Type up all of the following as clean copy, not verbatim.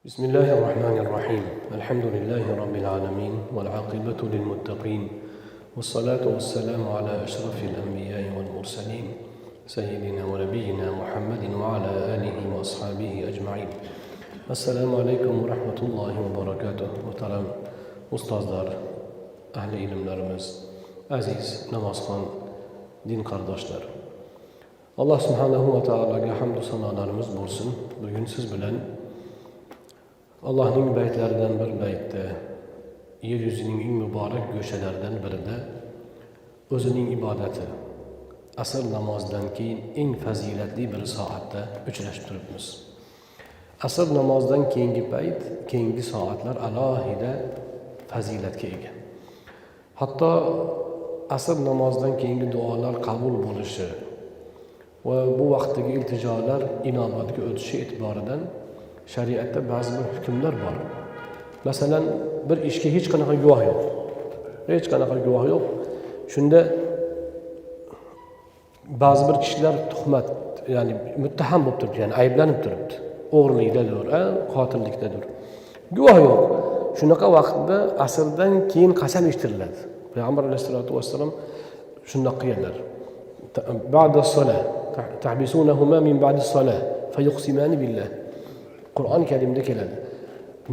بسم الله الرحمن الرحيم الحمد لله رب العالمين والعاقبة للمتقين والصلاة والسلام على أشرف الأنبياء والمرسلين سيدنا ونبينا محمد وعلى آله وأصحابه أجمعين. السلام عليكم ورحمة الله وبركاته. محترم ustozlar, ahli ilmlarimiz, aziz namozxon din qardoshlar. Alloh subhanahu va taologa hamd va sanolarimiz bo'lsin. Bugun siz bilan Allohning baytlaridan bir baytda, yer yuzining eng muborak go'shalaridan birida o'zining ibodati asr namozidan keyin eng fazilatli bir soatda uchrashib turibmiz. Asr namozidan keyingi payt, keyingi soatlar alohida fazilatga ega. Hatto asr namozidan keyingi duolar qabul bo'lishi va bu vaqtdagi iltijolar inobatga o'tishi e'tiboridan shariatda ba'zi bir hukmlar bor. Masalan, bir ishga hech qanaqa guvoh yo'q. Hech qanaqa guvoh yo'q. Shunda ba'zi bir kishilar tuhmat, ya'ni muttaham bo'lib turibdi, ya'ni ayblanib turibdi. O'g'rilikdadir, qotillikdadir. Guvoh yo'q. Shunaqa vaqtda asrdan keyin qasam eshitiriladi. Payg'ambar alayhisolatu vassalom shunday qilganlar. Ba'da solah, tahbisunahuma min ba'di solah, fayuqsimani billah. Qur'on Karimda keladi.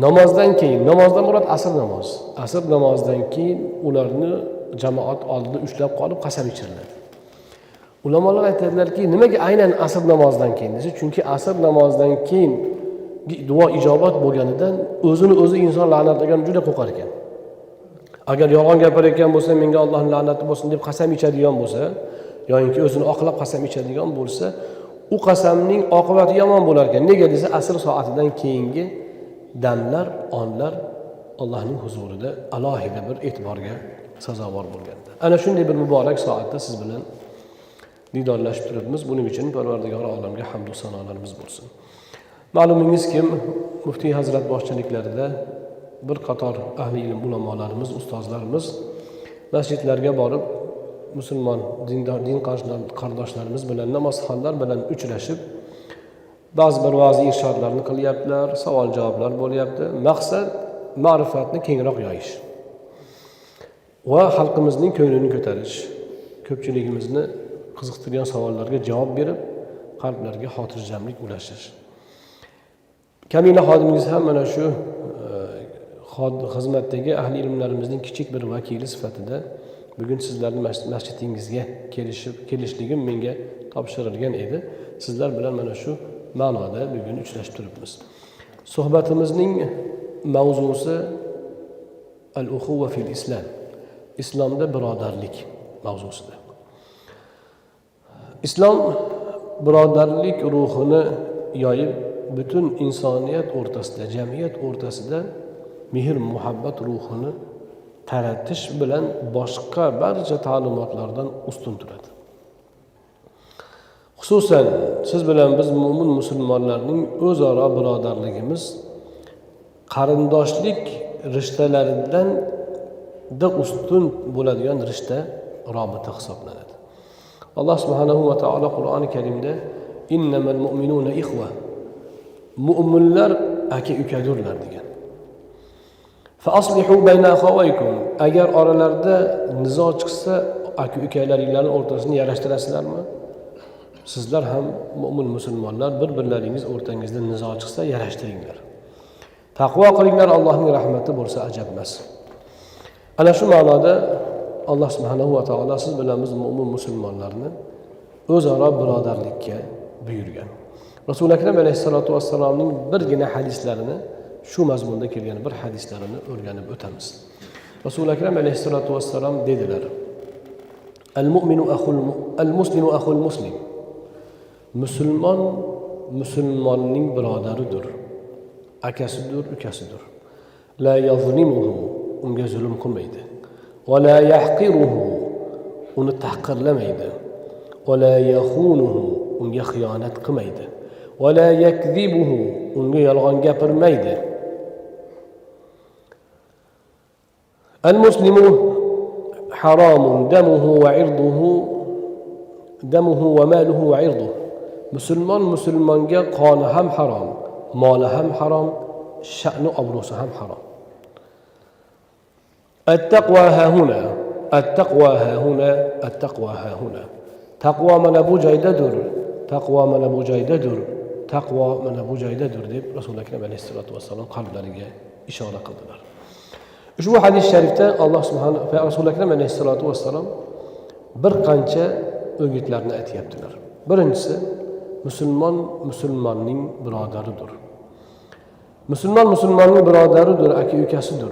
Namozdan keyin, namozdan murod asr namoz. Asr namozidan keyin ularni jamoat oldida ushlab qolib qasam ichiriladi. Ulamolar aytadilarki, nimaga aynan asr namozidan keyin desa, chunki asr namozidan keyin duo ijobat bo'lganidan o'zini o'zi inson la'natlagan juda qo'rqar ekan. Agar yolg'on gapirayotgan bo'lsa, menga Allohning la'nati bo'lsin deb qasam ichadigan bo'lsa, yoki o'zini oqlab qasam ichadigan bo'lsa, u qasamning oqibati yomon bo'lar ekan. Nega desa, asr soatidan keyingi damlar, onlar Allohning huzurida alohida bir e'tiborga sazovor bo'lganda. Ana shunday bir muborak soatda siz bilan didorlashib turibmiz. Buning uchun Parvardigor olamga hamd va sanolarimiz bo'lsin. Ma'lumingizki, muftiy hazrat boshchiliklarida bir qator ahli ilm ulamolarimiz, ustozlarimiz masjidlarga borib musulmon din qardoshlarimiz bilan, namozxonlar bilan uchrashib, ba'zi bir va'zi irshodlarni qilyaptilar, savol-javoblar bo'lyapti. Maqsad ma'rifatni kengroq yoyish va xalqimizning ko'nglini ko'tarish, ko'pchiligimizni qiziqtirgan savollarga javob berib, qalblarga xotirjamlik ulashish. Kamina xodimingiz ham mana shu xizmatdagi ahli ilmlarimizning kichik bir vakili sifatida bugun sizlarni masjidingizga kelishligim menga topshirilgan edi. Sizlar bilan mana shu ma'noda bugun uchrashib turibmiz. Suhbatimizning mavzusi al-ukhuva fil islam. Islomda birodarlik mavzusida. Islom birodarlik ruhini yoyib, butun insoniyat o'rtasida, jamiyat o'rtasida mehr, muhabbat ruhini taratish bilan boshqa barcha ta'limotlardan ustun turadi. Xususan siz bilan biz mo'min musulmonlarning o'zaro birodarligimiz qarindoshlik rishtalaridan da ustun bo'ladigan rishta, robita hisoblanadi. Alloh subhanahu va taolo Qur'oni Karimda innamal mu'minuna ikhwa, mu'minlar aka-ukadurlar degan. Fa aslihu bayna akhawaykum, agar oralarida nizo chiqsa, aka-ukalaringlarning o'rtasini yarashtirasizlarmi? Sizlar ham mu'min musulmonlar bir-birlaringiz o'rtangizda nizo chiqsa, yarashtiringlar. Taqvo qilinglar, Allohning rahmati bo'lsa ajab emas. Ana shu ma'noda Alloh subhanahu va taolo siz bilan biz mu'min musulmonlarni o'zaro birodarlikka buyurgan. Rasul akram alayhisolatu vassalomning birgina hadislarini, shu mazmunda kelgan bir hadislarini o'rganib o'tamiz. Rasul akram alayhisolatu vassalom dedilar: Al-muslimu akhul muslim. Musulmon musulmonning birodaridir, akasidir, ukasidir. La yazlimuhu, unga zulm qilmaydi. Va la yahqiruhu, uni tahqirlamaydi. Va la yakhunuhu, unga xiyonat qilmaydi. Va la yakzibuhu, unga yolg'on gapirmaydi. Al-muslimu haramun damuhu va irduhu, damuhu va maluhu va irduhu. Musulmon musulmonga qoni ham harom, moli ham harom, sha'ni obro'si ham harom. At-taqwa hahuna, at-taqwa hahuna, at-taqwa hahuna. Taqvo mana bu joydadir. Taqvo mana bu joydadir. Taqvo mana bu joydadir deb Rasululloh akram alayhisolatu vassalom qalblariga ishora qildilar. Ushbu hadis sharifda Alloh subhanahu va Rasululloh akram alayhisolatu vassalom bir qancha o'gitlarni aytayaptilar. Birinchisi, musulmon musulmonning birodaridir. Musulmon musulmonning birodaridir, aka-ukasidir.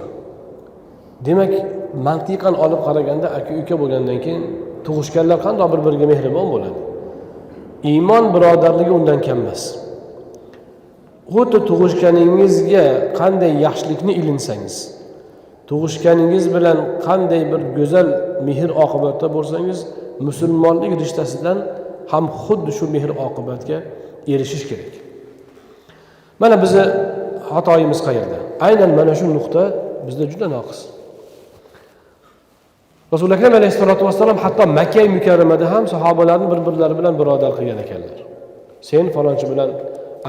Demak, mantiqan olib qaraganda aka-uka bo'lgandan keyin tug'ishganlar qanday bir-biriga mehribon bo'ladi. Iymon birodarligi undan kam emas. Xuddi tug'ishganingizga qanday yaxshilikni ilinsangiz, tug'ishganingiz bilan qanday bir go'zal mehr oqibatda bo'lsangiz, musulmonlik rishtasidan ham xuddi shu mehr oqibatga erishish kerak. Mana bizni xatoyimiz qayerda? Aynan mana shu nuqta bizda juda noqis. Rasululloh akram alayhisolatu vassalom hatto Makka mukarramada ham sahobalarni bir-birlari bilan birodar qilgan ekanlar. Sen falonchi bilan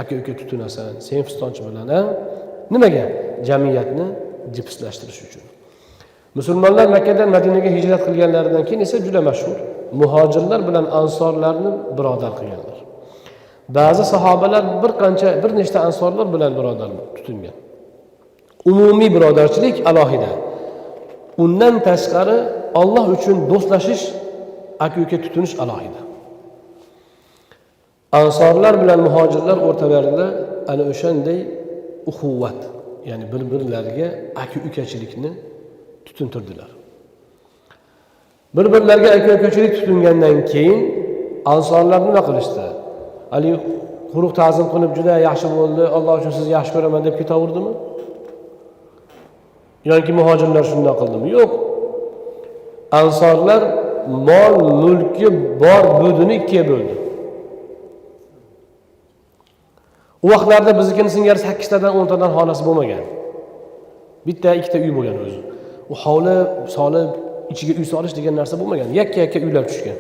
aka-uka tutunasan, sen fistonchi bilan, nimaga? Jamiyatni jipslashtirish uchun. Musulmonlar Makkadan Madinaga hijrat qilganlaridan keyin esa juda mashhur muhojirlar bilan ansorlarni birodar qilganlar. Ba'zi sahobalar bir nechta ansorlar bilan birodar tutingan. Umumiy birodarchilik alohida. Undan tashqari Alloh uchun do'stlashish, aka-uka tutunish alohida. Ansorlar bilan muhojirlar o'rtalarida ana o'shanday uxuvvat, ya'ni bir-birlariga aka-ukachilikni tutuntirdilar. Bir-birlariga aka-ukachilik tutungandan keyin ansorlar nima qilishdi? Ali quruq ta'zim qilib juda yaxshi bo'ldi, Alloh uchun sizni yaxshi ko'raman deb ketaverdimi? Yoki muhojirlar shunday qildimi? Yo'q. Ansorlar mol mulki bor budini ikkiga bo'ldi. U vaqtlarda biznikini singari 8 tadan 10 tadan xonasi bo'lmagan. Bitta, ikkita uy bo'lgan o'zi. U hovli solib, ichiga uy solish degan narsa bo'lmagan. Yakka-yakka uylar tushgan.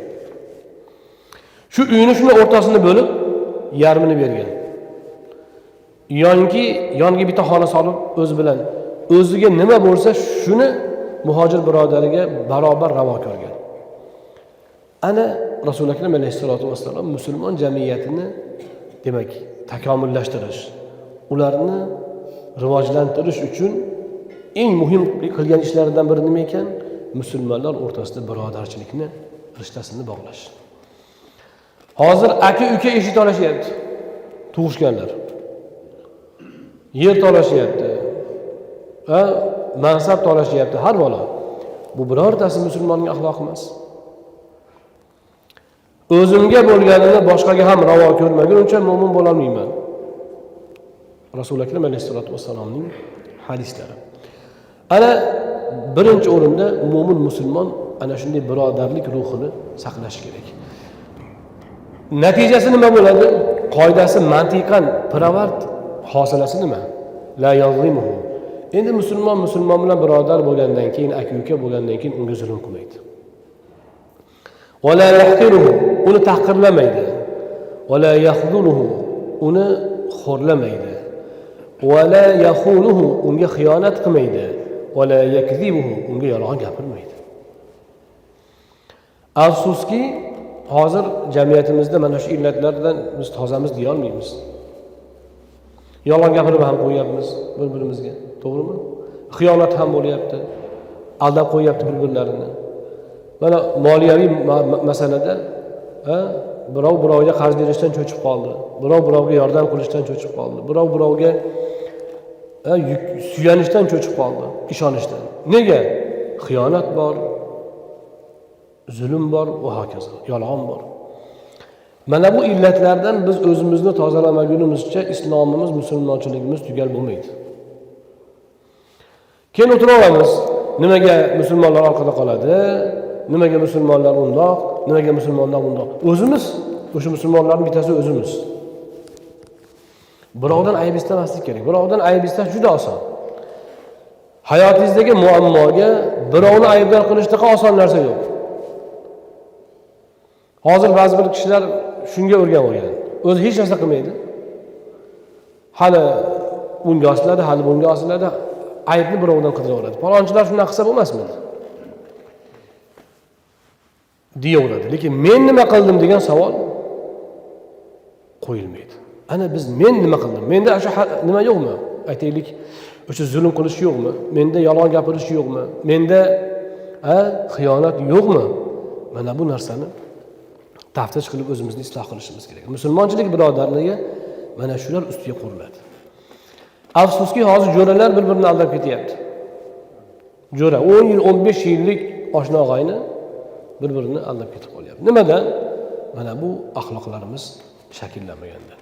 Shu uyni shuni o'rtasini bo'lib, yarmini bergan. Yonga bitta xona solib o'zi bilan o'ziga nima bo'lsa shuni muhojir birodariga barobar ravo ko'rgan. Ana Rasululloh akram alayhisolatu vassalom musulmon jamiyatini demak takomillashtirish, ularni rivojlantirish uchun eng muhim qilgan ishlaridan biri nima ekan? Musulmonlar o'rtasida birodarchilikni rishtasini bog'lash. Hozir aka-uka eshit olashyapti. Tug'ishganlar. Yer tolashyapti. Mansab tolashyapti, har bola. Bu birortasi musulmonning axloqi emas. O'zimga bo'lganini boshqaga ham ravo ko'rmaguncha mo'min bo'la olmayman. Rasululloh akram alayhisolatu vassalomning hadislari. Ana birinchi o'rinda mo'min musulmon ana shunday birodarlik ruhini saqlash kerak. Natijasi nima bo'ladi? Qoidasi mantiqan piravard, hosilasi nima? La yazlimuhu. Endi musulmon bilan birodar bo'lgandan keyin, aka-uka bo'lgandan keyin unga zulm qilmaydi. Va la yahqiruhu, uni tahqirlamaydi. Va la yaxduluhu, uni xo'rlamaydi. Va la yaxunuhu, unga xiyonat qilmaydi. Va la yakzibuhu, unga yolg'on gapirmaydi. Afsuski, hozir jamiyatimizda mana shu illatlardan biz tozamiz deya olmaymiz. Yolg'on gapirib ham qo'yapmiz bir-birimizga, to'g'rimi? Xiyonat ham bo'lyapti. Aldab qo'yapti bir-birlarini. Mana moliyaviy masalada birov birovga qarz berishdan cho'chib qoldi. Birov birovga yordam qilishdan cho'chib qoldi. Birov birovga suyanishdan cho'chib qoldi, ishonishdan. Nega? Xiyonat bor, zulm bor va hokazo, yolg'on bor. Mana bu illatlardan biz o'zimizni tozalamagunimizcha islomimiz, musulmonchiligimiz tugal bo'lmaydi. Keyin o'tiraveramiz. Nimaga musulmonlar orqada qoladi? Nimaga musulmonlar undoq? Nimaga musulmonlar bundoq? O'zimiz, o'sha musulmonlarning bittasi o'zimiz. Birovdan ayb istamaslik kerak. Birovdan ayb istash juda oson. Hayotingizdagi muammoga birovni aybdor qilishdaqa oson narsa yo'q. Hozir ba'zi bir kishilar shunga o'rganib olgan. O'zi hech narsa qilmaydi. Hali bunga osiladi, hali bunga osiladi, aybni birovdan qidiraveradi. Falonchilar shunday qilsa bo'lmasmidi? deyaveradi. Lekin men nima qildim degan savol qo'yilmaydi. Ana biz men nima qildim? Menda o'sha nima yo'qmi? Aytaylik, o'sha zulm qilish yo'qmi? Menda yolg'on gapirish yo'qmi? Menda xiyonat yo'qmi? Mana bu narsani taftish qilib o'zimizni isloh qilishimiz kerak. Musulmonchilik birodarligi mana shular ustiga quriladi. Afsuski hozir jo'ralar bir-birini aldab ketyapti. Jo'ra 10 yil, 15 yillik oshna og'ayni bir-birini aldab ketib qolyapti. Nimadan? Mana bu axloqlarimiz shakllanmaganda.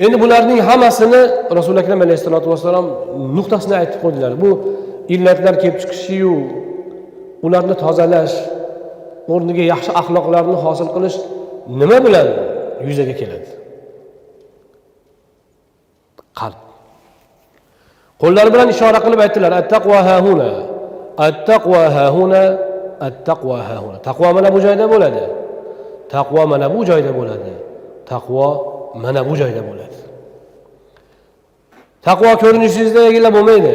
Endi bularning hammasini Rasululloh akram alayhisolatu vasallam nuqtasini aytib qo'ydilar. Bu illatlar kelib chiqishi-yu, ularni tozalash, o'rniga yaxshi axloqlarni hosil qilish nima bilan yuzaga keladi? Qalb. Qo'llari bilan ishora qilib aytdilar: "At-taqwa hahuna, at-taqwa hahuna, at-taqwa hahuna." Taqvo mana bu joyda bo'ladi. Taqvo mana bu joyda bo'ladi. Taqvo mana bu joyda bo'ladi. Taqvo ko'rinishingizda bo'lmaydi.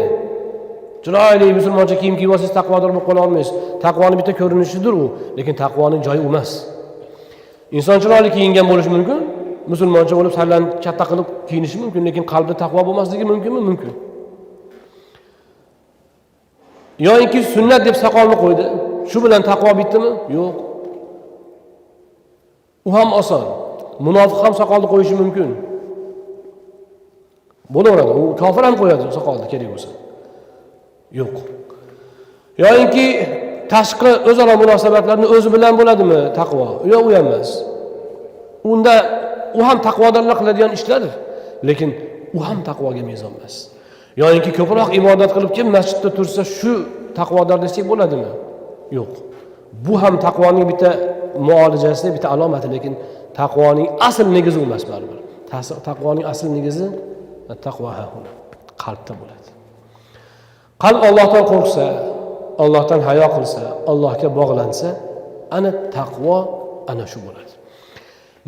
Chiroyli musulmoncha kiyim kiyib olsangiz taqvodor bo'lib qola olmaysiz. Taqvoning bitta ko'rinishidir u, lekin taqvoning joyi emas. Inson chiroyli kiyingan bo'lishi mumkin, musulmoncha bo'lib sallan katta qilib kiyinishi mumkin, lekin qalbida taqvo bo'lmasligi mumkinmi? Mumkin. Yo'inki sunnat deb soqolni qo'ydi. Shu bilan taqvo bitdimi? Yo'q. U ham oson. Munofiq ham soqolni qo'yishi mumkin. Bo'laveradi. U kofir ham qo'yadi soqolni kerak bo'lsa. Yo'q. Yo'inki tashqi o'zaro munosabatlarni o'zi bilan bo'ladimi taqvo? Yo'q, u ham emas. Unda u ham taqvodorlar qiladigan ishlardir, lekin u ham taqvoga mezon emas. Yo'inki ko'proq ibodat qilib kelib masjidda tursa shu taqvodor desak bo'ladimi? Yo'q. Bu ham taqvoning bitta muolajasi, bitta alomati, lekin taqvoning asl negizi emas baribir. Taqvoning asl negizi taqvo haqida qalbda bo'ladi. Qalb Allohdan qo'rqsa, Allohdan hayo qilsa, Allohga bog'lansa, ana taqvo ana shu bo'ladi.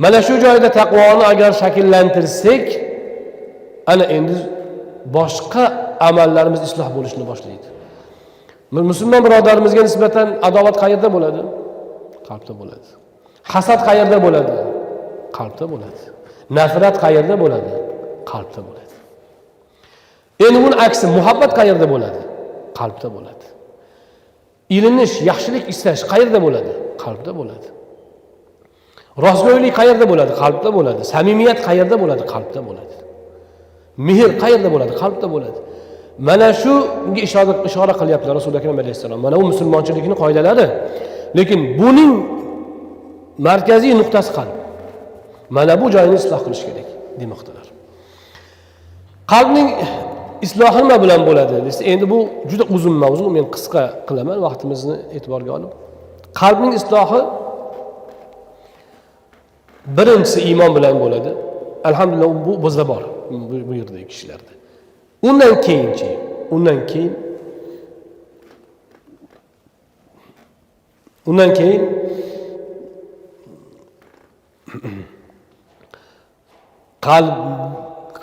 Mana shu joyda taqvoni agar shakllantirsak, ana endi boshqa amallarimiz isloh bo'lishni boshlaydi. Musulmon birodarimizga nisbatan adovat qayerda bo'ladi? Qalbda bo'ladi. Hasad qayerda bo'ladi? Qalbda bo'ladi. Nafrat qayerda bo'ladi? Qalbda bo'ladi. Endi buning aksi muhabbat qayerda bo'ladi? Qalbda bo'ladi. Ilinish, yaxshilik istash qayerda bo'ladi? Qalbda bo'ladi. Rostgo'ylik qayerda bo'ladi? Qalbda bo'ladi. Samimiyat qayerda bo'ladi? Qalbda bo'ladi. Mehr qayerda bo'ladi? Qalbda bo'ladi. Mana shunga ishora qilyaptilar Rasululloh akram alayhissalom. Mana bu musulmonchilikning qoidalari. Lekin buning markaziy nuqtasi qalb. Mana bu joyini isloh qilish kerak demoqdalar. Qalbning islohi nima bilan bo'ladi desa, endi bu juda uzun mavzu, men qisqa qilaman vaqtimizni e'tiborga olib. Qalbning islohi birinchisi iymon bilan bo'ladi. Alhamdulillah bu bizda bor, bu yerdagi kishilarda. Undan keyin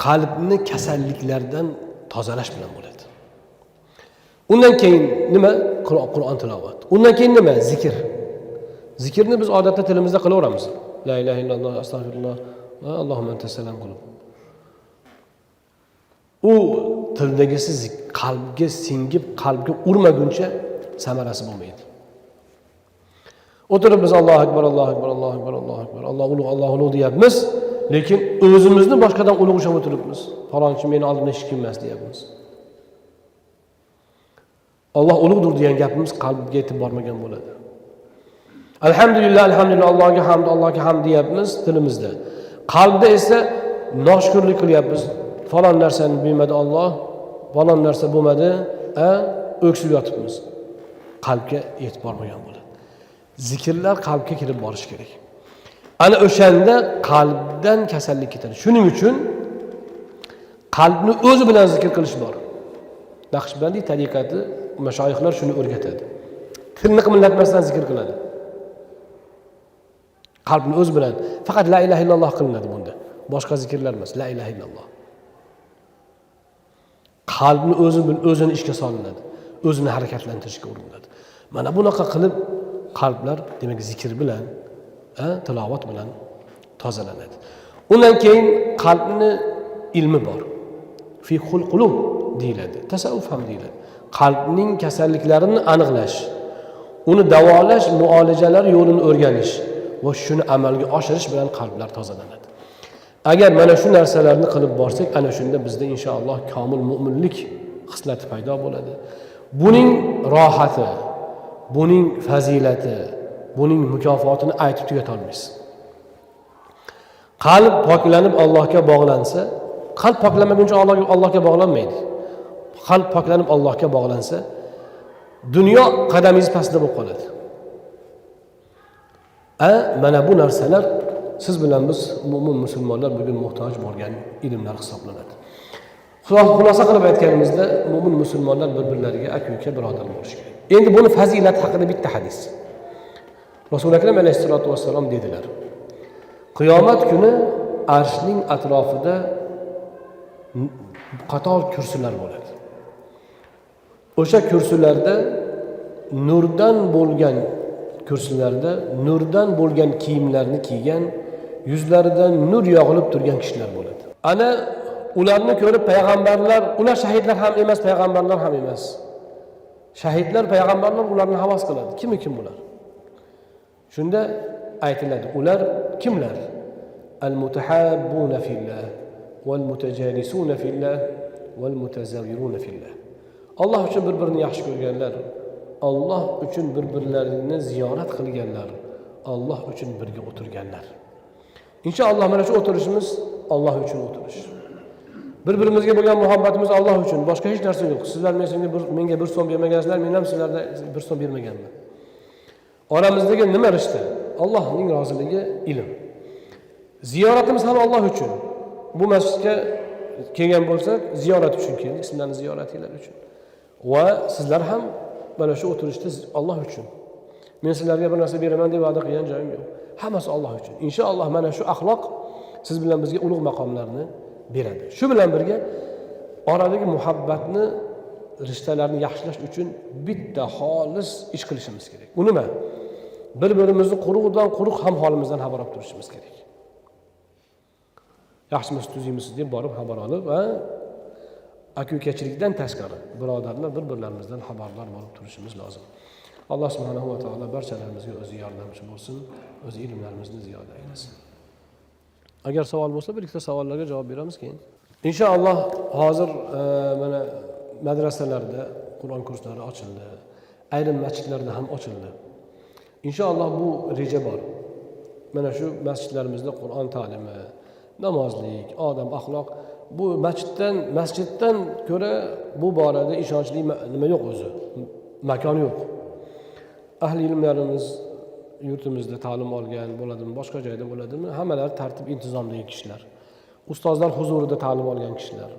qalbni kasalliklardan tozalash bilan bo'ladi. Undan keyin nima? Qur'on tilovat. Undan keyin nima? Zikr. Zikrni biz odatda tilimizda qilaveramiz. La ilaha illalloh, astagfirulloh, Allohumma antas salam qilib. U tildagisi qalbga singib, qalbga urmaguncha samarasi bo'lmaydi. O'tirib biz Allohu akbar, Allohu akbar, Allohu akbar, Allohu akbar, Allohu ulug' deyapmiz, lekin o'zimizni boshqadan ulug' ushlab o'tiribmiz. Falonchi meni oldimda hech kim emas deyapmiz. Alloh ulug'dir degan gapimiz qalbga yetib bormagan bo'ladi. Alhamdulillah, alhamdulillah, Allohga hamd deyapmiz tilimizda. Qalbda esa noshukrlik qilyapmiz. Falon narsani bermadi Alloh, falon narsa bo'lmadi, o'ksib yotibmiz. Qalbga yetib bormagan bo'ladi. Zikrlar qalbga kirib borish kerak. Ana o'shanda qalbdan kasallik ketadi. Shuning uchun qalbni o'zi bilan zikr qilish bor. Naqshbandiy tariqati mashoyixlar shuni o'rgatadi. Tilni qimillatmasdan zikr qiladi. Qalbni o'zi bilan faqat la ilaha illalloh qilinadi bunda. Boshqa zikrlar emas, la ilaha illalloh. Qalbni o'zini ishga solinadi, o'zini harakatlantirishga urinadi. Mana bunaqa qilib qalblar demak zikr bilan, tilovat bilan tozalanadi. Undan keyin qalbni ilmi bor. Fiqhul qulub deyiladi, tasavvuf ham deyiladi. Qalbning kasalliklarini aniqlash, uni davolash, muolajalar yo'lini o'rganish va shuni amalga oshirish bilan qalblar tozalanadi. Agar mana shu narsalarni qilib borsak, ana shunda bizda inshaalloh komil mu'minlik xislati paydo bo'ladi. Buning rohati, buning fazilati, buning mukofotini aytib tugata olmaysiz. Qalb poklanib Allohga bog'lansa, qalb poklamaguncha Allohga bog'lanmaydi. Qalb poklanib Allohga bog'lansa, dunyo qadamingiz pastida bo'lib qoladi. Mana bu narsalar siz bilan biz mu'min musulmonlar bugun muhtoj bo'lgan ilmlar hisoblanadi. Xulosa qilib aytganimizda mu'min musulmonlar bir-birlariga aka-uka birodar bo'lishi kerak. Endi buni fazilat haqida bitta hadis. Rasululloh akram alayhisolatu vassalom dedilar: Qiyomat kuni arshning atrofida qator kursilar bo'ladi. O'sha kursilarda nurdan bo'lgan kiyimlarni kiygan, yuzlaridan nur yog'ilib turgan kishilar bo'ladi. Ana ularni ko'rib payg'ambarlar, ular shahidlar ham emas, payg'ambarlar ham emas. Shahidlar, payg'ambarlar ularni havas qiladi. Kim bular? Shunda aytiladi, ular kimlar? Al-mutahabbuna fillah wal mutajalisuna fillah wal mutazawiruna fillah. Alloh uchun bir-birini yaxshi ko'rganlar, Alloh uchun bir-birlarini ziyorat qilganlar, Alloh uchun birga o'tirganlar. Inshaalloh mana shu o'tirishimiz Alloh uchun o'tirish. Bir-birimizga bo'lgan muhabbatimiz Alloh uchun, boshqa hech narsa yo'q. Sizlar menga 1 so'm bermagansizlar, men ham sizlarga 1 so'm bermaganman. Oramizdagi nima rishta? Allohning roziligi, ilm. Ziyoratimiz ham Alloh uchun. Bu masjidga kelgan bo'lsak, ziyorat uchun keldik, sizlarning ziyoratinglar uchun. Va sizlar ham mana shu o'tirishda Alloh uchun. Men sizlarga bir narsa beraman deb va'da qilgan joyim yo'q. Hammasi Alloh uchun. Inshaalloh mana shu axloq siz bilan bizga ulug' maqomlarni beradi. Shu bilan birga oradagi muhabbatni, rishtalarni yaxshilash uchun bitta xolis ish qilishimiz kerak. Bu nima? Bir-birimizni quruqdan quruq ham holimizdan xabar olib turishimiz kerak. Yaxshimisiz, tuzimisiz deb borib xabar olib va aka-ukachilikdan tashqari birodarlar bir-birlarimizdan xabardor bo'lib turishimiz lozim. Alloh subhanahu va taolo barchalarimizga o'zi yordamchi bo'lsin, o'zi ilmlarimizni ziyoda aylasin. Agar savol bo'lsa, bir ikkita savollarga javob beramiz keyin. Inshaalloh hozir mana madrasalarda Qur'on kurslari ochildi. Ayrim masjidlarda ham ochildi. Inshaalloh bu reja bor. Mana shu masjidlarimizda Qur'on ta'limi, namozlik, odam, axloq bu masjiddan ko'ra bu borada ishonchli nima yo'q o'zi. Makon yo'q. Ahli ilmlarimiz yurtimizda ta'lim olgan bo'ladimi, boshqa joyda bo'ladimi, hammalar tartib intizomdagi kishilar. Ustozlar huzurida ta'lim olgan kishilar.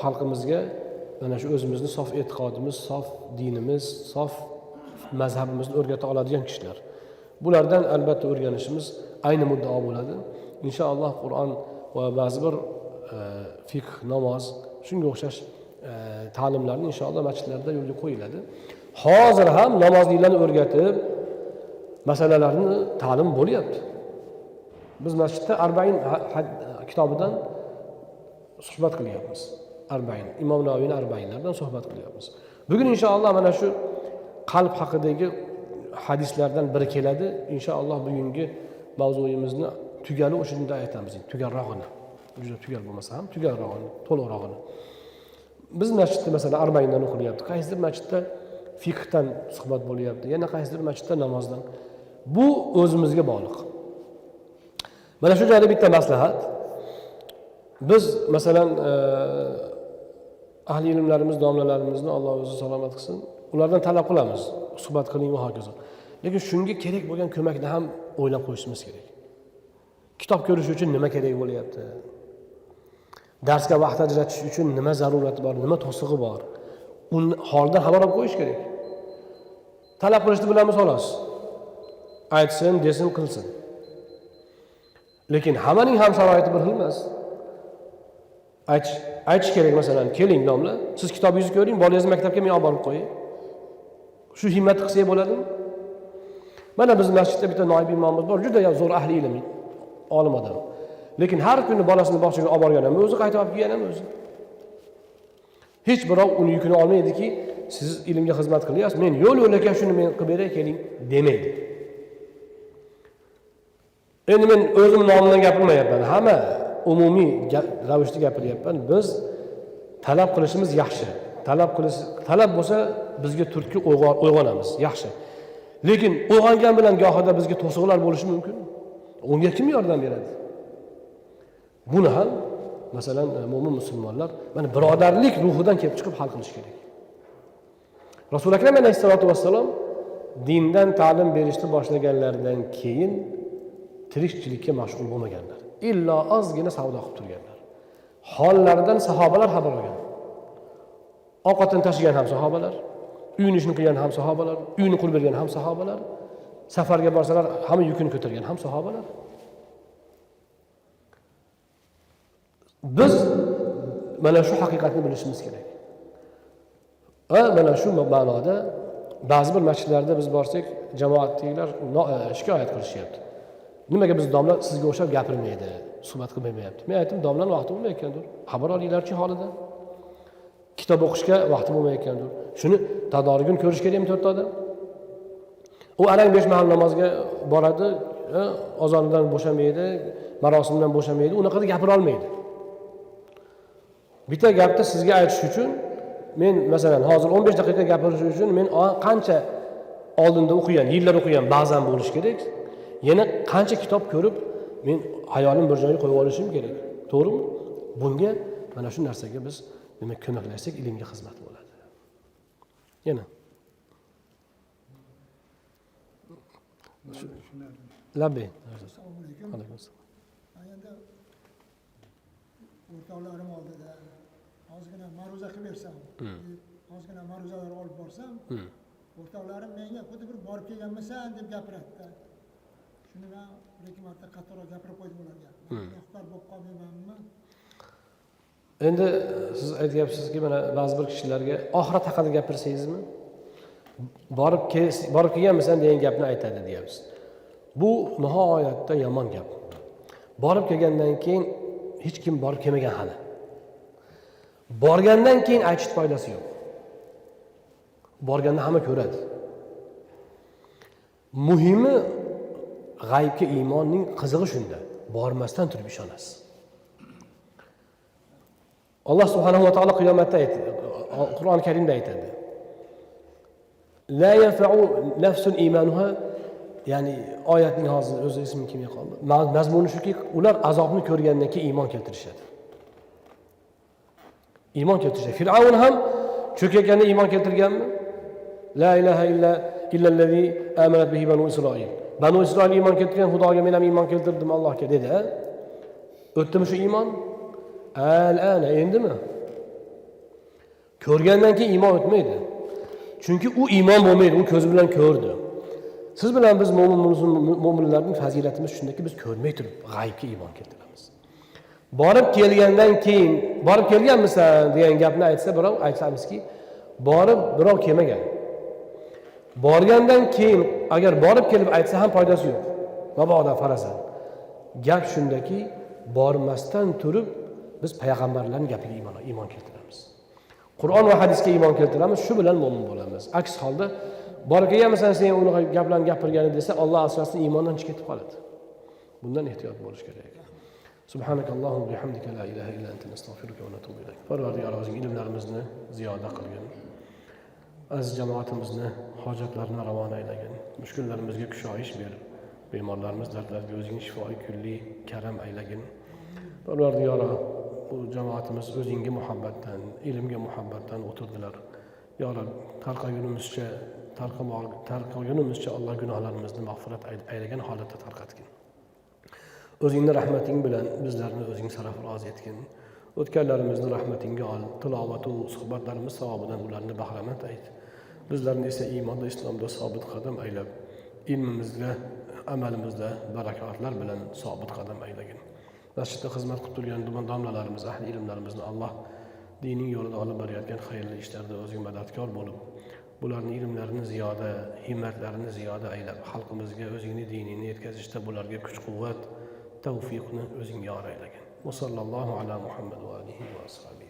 Xalqimizga mana shu o'zimizni sof e'tiqodimiz, sof dinimiz, sof mazhabimizni o'rgata oladigan kishilar. Bulardan albatta o'rganishimiz ayni muddao bo'ladi. Inshaalloh Qur'on va ba'zi bir fiqh, namoz, shunga o'xshash ta'limlarni inshaalloh masjidlarda yo'lga qo'yiladi. Hozir ham namozliklarni o'rgatib, masalalarni ta'lim bo'lyapti. Biz masjidda 40 kitobidan suhbat qilyapmiz. 40 Imom Navoiyning 40lardan suhbat qilyapmiz. Bugun inshaalloh mana shu qalb haqidagi hadislardan biri keladi. Inshaalloh bugungi mavzuyimizni tugali o'shunda aytamiz. Tugalrog'ini. Juda tugal bo'lmasa ham tugalrog'ini, to'liqrog'ini. Biz masjidda masalan 40dan o'qilyapti. Qaysidir masjidda fiqhdan suhbat bo'lyapti. Yana qaysidir masjidda namozdan. Bu o'zimizga bog'liq. Mana shu joyda bitta maslahat. Biz masalan ahli ilmlarimiz, domlalarimizni Alloh o'zi salomat qilsin, ulardan talab qilamiz, suhbat qiling va hokazo. Lekin shunga kerak bo'lgan ko'makni ham o'ylab qo'yishimiz kerak. Kitob ko'rish uchun nima kerak bo'lyapti? Darsga vaqt ajratish uchun nima zarurati bor, nima to'sig'i bor? Uni holidan xabar olib qo'yish kerak. Talab qilishni bilamiz xolos. Aytsin, desin, qilsin. Lekin hammaning ham sharoiti bir xil emas. aytish kerak masalan, keling domla, siz kitobingizni ko'ring, bolangizni maktabga men olib borib qo'yay. Shu himmat qilsak bo'ladimi? Mana biz masjidda bitta noib imomimiz bor, juda zo'r ahli ilm, olim odam. Lekin har kuni bolasini bog'chaga olib borgan ham o'zi, qaytib olib kelgan ham o'zi. Hech birov uni yukini olmaydiki, siz ilmga xizmat qilyapsiz, men yo'l-yo'lakay shuni men qilib beray, keling demaydi. Endi men o'zim nomimdan gapirmayapman, hamma umumiy ravishda gapiryapman. Biz talab qilishimiz yaxshi. Talab bo'lsa bizga turtki uyg'onamiz, yaxshi. Lekin uyg'ongan bilan gohida bizga to'siqlar bo'lishi mumkin. Unga kim yordam beradi? Buni ham masalan mo'min musulmonlar mana birodarlik ruhidan kelib chiqib hal qilish kerak. Rasul akram alayhisolatu vassalom dindan ta'lim berishni boshlaganlaridan keyin tirikchilikka mashg'ul bo'lmaganlar. Illo ozgina savdo qilib turganlar. Hollaridan sahobalar xabar olgan. Ovqatdan tashigan ham sahobalar, uyini ishini qilgan ham sahobalar, uyini qurib bergan ham sahobalar, safarga borsalar hamma yukini ko'targan ham sahobalar. Biz mana shu haqiqatni bilishimiz kerak. Mana shu ma'noda ba'zi bir masjidlarda biz borsak, jamoatdagilar shikoyat qilishyapti. Nimaga biz domla sizga o'xshab gapirmaydi, suhbat qilmayapti? Men aytdim, domlaning vaqti bo'lmayotgandir. Xabar olinglar-chi holidan. Kitob o'qishga vaqti bo'lmayotgandir. Shuni tadorigini ko'rish kerakmi to'rtta odam? U arang 5 mahal namozga boradi, azonidan bo'shamaydi, marosimdan bo'shamaydi, unaqa gapira olmaydi. Bitta gapni sizga aytish uchun men masalan hozir 15 daqiqa gapirish uchun men qancha oldinda o'qigan, yillar o'qigan ba'zan bo'lish kerak. Yana qancha kitob ko'rib men hayolim bir joyga qo'yib olishim kerak. To'g'rimi? Bunga mana shu narsaga biz demak ko'maklashsak ilmga xizmat bo'ladi. Yana Labbi. Alaykum assalom. Endi o'rtoqlarim oldida ozgina ma'ruza qilib bersam, ozgina ma'ruzalar olib borsam, o'rtoqlarim menga xuddi bir borib kelganmisan deb gapiradi. Shuni men bir-ikki marta qattiqroq gapirib qo'ydim ularga. Yaxbar bo'lib qolmaymanmi? Endi siz aytyapsizki, mana ba'zi bir kishilarga oxirat haqida gapirsangizmi, borib kelganmisan degan gapni aytadi deyapsiz. Bu nihoyatda yomon gap. Borib kelgandan keyin hech kim borib kelmagan hali. Borgandan keyin aytish foydasi yo'q. Borganda hamma ko'radi. Muhimi g'aybga iymonning qizig'i shunda. Bormasdan turib ishonasiz. Alloh subhanahu va taolo qiyomatda aytadi, Qur'on Karimda aytadi. La yanfa'u nafsun imanuha, ya'ni oyatning hozir o'zi ismi kimga qoldi? Mazmuni shuki, ular azobni ko'rgandan keyin iymon keltirishadi. Iymon keltirishadi. Fir'avn ham cho'kayotganda iymon keltirganmi? La ilaha illallazi amanat bihi banu Isroil. Banu Isroil iymon keltirgan, Xudoga men ham iymon keltirdim Allohga dedi. O'tdimi shu iymon? Al-ana endimi? Ko'rgandan keyin iymon o'tmaydi. Chunki u iymon bo'lmaydi, u ko'z bilan ko'rdi. Siz bilan biz mo'minlarning fazilatimiz shundaki, biz ko'rmay turib g'aybga iymon keltiramiz. Borib kelgandan keyin, borib kelganmisan degan gapni aytsa birov, aytamizki, borib birov kelmagan. Borgandan keyin agar borib kelib aytsa ham foydasi yo'q. Mabodo farazan. Gap shundaki, bormasdan turib biz payg'ambarlarning gapiga iymon keltiramiz. Qur'on va hadisga iymon keltiramiz, shu bilan mo'min bo'lamiz. Aks holda borib kelganmisan sen uni gaplarni gapirgani desa, Alloh asrasin iymondan chiqib ketib qoladi. Bundan ehtiyot bo'lish kerak. Subhanakallohumma va bihamdika la ilaha illa anta nastag'firuka va natubu ilayk. Parvardigor o'zing ilmlarimizni ziyoda qilgin. Aziz jamoatimizni hojatlarini ravon aylagin. Mushkullarimizga kushoyish ber. Bemorlarimiz dardlariga o'zing shifoi kulli karam aylagin. Parvardigor bu jamoatimiz o'zingga muhabbatdan, ilmga muhabbatdan o'tirdilar. Ya Rob, tarqagunimizcha Alloh gunohlarimizni mag'firat aylagan holatda tarqatgin. O'zingning rahmating bilan bizlarni o'zing sarafroz etgin. O'tganlarimizni rahmatingga ol. Tilovat va suhbatlarimiz savobidan ularni bahramand ayt. Bizlarni esa iymonda, islomda sobit qadam aylab, ilmimizda, amalimizda barakotlar bilan sobit qadam aylagin. masjidda xizmat qilib turgan domlalarimiz, ahli ilmlarimizni Alloh diniy yo'lida olib borayotgan xayrli ishlarda o'ziga madadkor bo'lib, bularning ilmlarini ziyoda, himmatlarini ziyoda aylab, xalqimizga o'zingni dinini yetkazishda bularga kuch-quvvat, tavfiqni o'zing yor aylagin. Va sallallohu ala Muhammad va alihi va ashabihi.